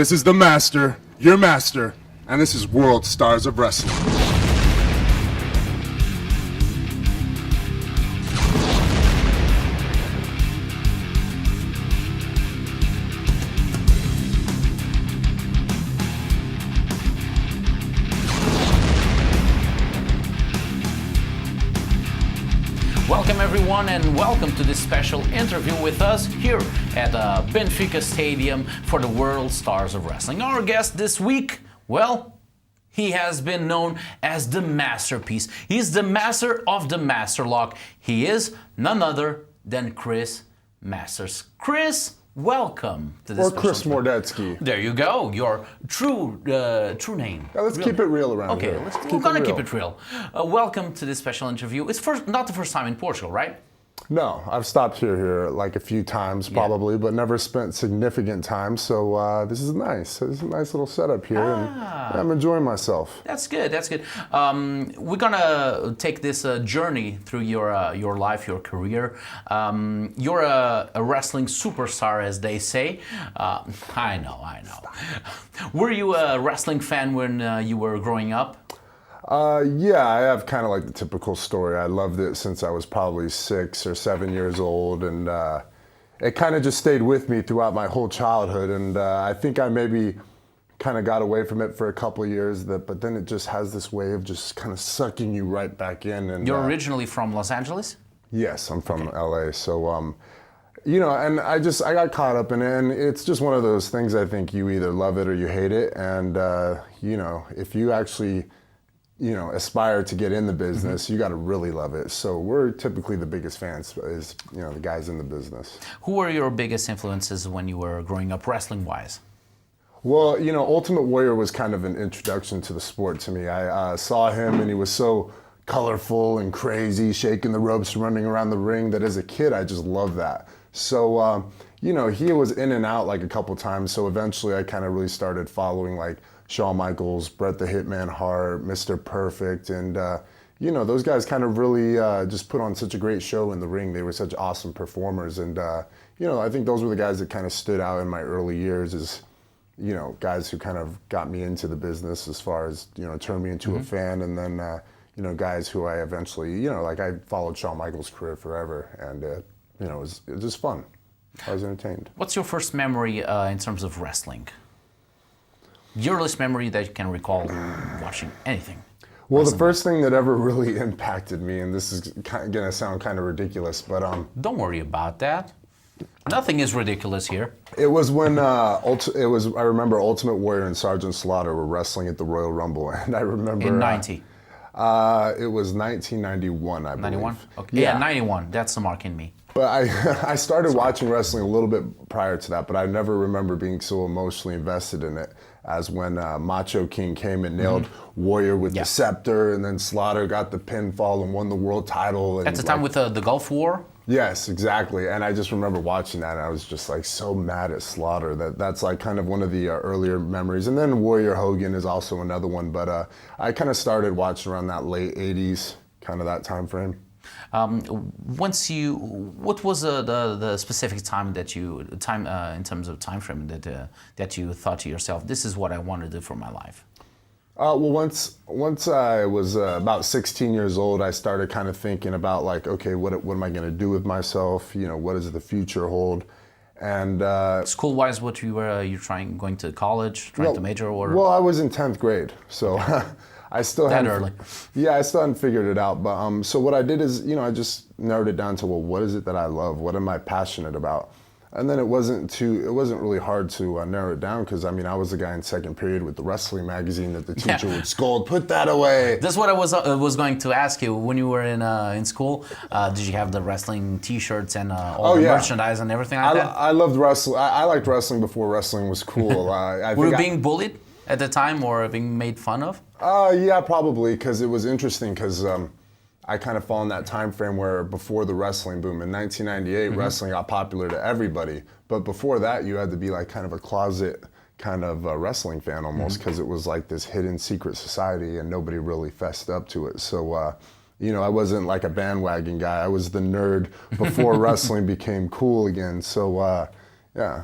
This is the master, your master, and this is World Stars of Wrestling. Welcome everyone and welcome to this special interview with us here at Benfica Stadium for the World Stars of Wrestling. Our guest this week, well, he has been known as the Masterpiece. He's the master of the Master Lock. He is none other than Chris Masters. Chris, welcome to this. Or Chris Mordetsky. There you go. Your true name. Yeah, let's keep it real around here. Okay, we're gonna keep it real. Welcome to this special interview. It's not the first time in Portugal, right? No, I've stopped here like a few times probably, but never spent significant time. So this is nice. This is a nice little setup here, and I'm enjoying myself. That's good. That's good. We're gonna take this journey through your life, your career. You're a wrestling superstar, as they say. I know. Were you a wrestling fan when you were growing up? Yeah, I have kind of like the typical story. I loved it since I was probably 6 or 7 years old, and it kind of just stayed with me throughout my whole childhood. And I think I maybe kind of got away from it for a couple of years, but then it just has this way of just kind of sucking you right back in. And you're originally from Los Angeles? Yes, I'm from LA. So, you know, and I got caught up in it, and it's just one of those things. I think you either love it or you hate it. And, you know, if you actually aspire to get in the business, you got to really love it. So we're typically the biggest fans is, the guys in the business. Who were your biggest influences when you were growing up wrestling-wise? Well, Ultimate Warrior was kind of an introduction to the sport to me. I saw him and he was so colorful and crazy, shaking the ropes, running around the ring, that as a kid, I just loved that. So, he was in and out like a couple times. So eventually I kind of really started following like Shawn Michaels, Bret the Hitman Hart, Mr. Perfect, and those guys kind of really just put on such a great show in the ring. They were such awesome performers, and I think those were the guys that kind of stood out in my early years as guys who kind of got me into the business as far as turned me into a fan, and then guys who I eventually like I followed Shawn Michaels' career forever, and it was just fun. I was entertained. What's your first memory in terms of wrestling? Your earliest memory that you can recall watching anything? Well, the first thing that ever really impacted me, and this is going to sound kind of ridiculous, but don't worry about that. Nothing is ridiculous here. It was when I remember Ultimate Warrior and Sergeant Slaughter were wrestling at the Royal Rumble, and I remember in 90. It was 1991, I believe. 91? Okay. Yeah, 91. That's the mark in me. But I started watching wrestling a little bit prior to that, but I never remember being so emotionally invested in it as when Macho King came and nailed Warrior with the scepter, and then Slaughter got the pinfall and won the world title. And at the time with the Gulf War? Yes, exactly. And I just remember watching that, and I was just like so mad at Slaughter. That's like kind of one of the earlier memories. And then Warrior Hogan is also another one, but I kind of started watching around that late 80s, kind of that time frame. What was the specific time in terms of time frame that you thought to yourself, this is what I want to do for my life? Well, once I was about 16 years old, I started kind of thinking about like, okay, what am I going to do with myself? What does the future hold? And school-wise, what going to college, trying to major, or? Well, I was in 10th grade, so. I still early. Yeah, I still hadn't figured it out. But so what I did is, I just narrowed it down to, well, what is it that I love? What am I passionate about? And then it wasn't really hard to narrow it down, because I was the guy in second period with the wrestling magazine that the teacher would scold, put that away. That's what I was going to ask you. When you were in school, did you have the wrestling T-shirts and all the merchandise and everything like that? I loved wrestling. I liked wrestling before wrestling was cool. Were you being bullied at the time or being made fun of? Yeah, probably, because it was interesting, because I kind of fall in that time frame where before the wrestling boom in 1998, wrestling got popular to everybody. But before that, you had to be like kind of a closet kind of wrestling fan almost, because it was like this hidden secret society and nobody really fessed up to it. So, I wasn't like a bandwagon guy. I was the nerd before wrestling became cool again. So, yeah.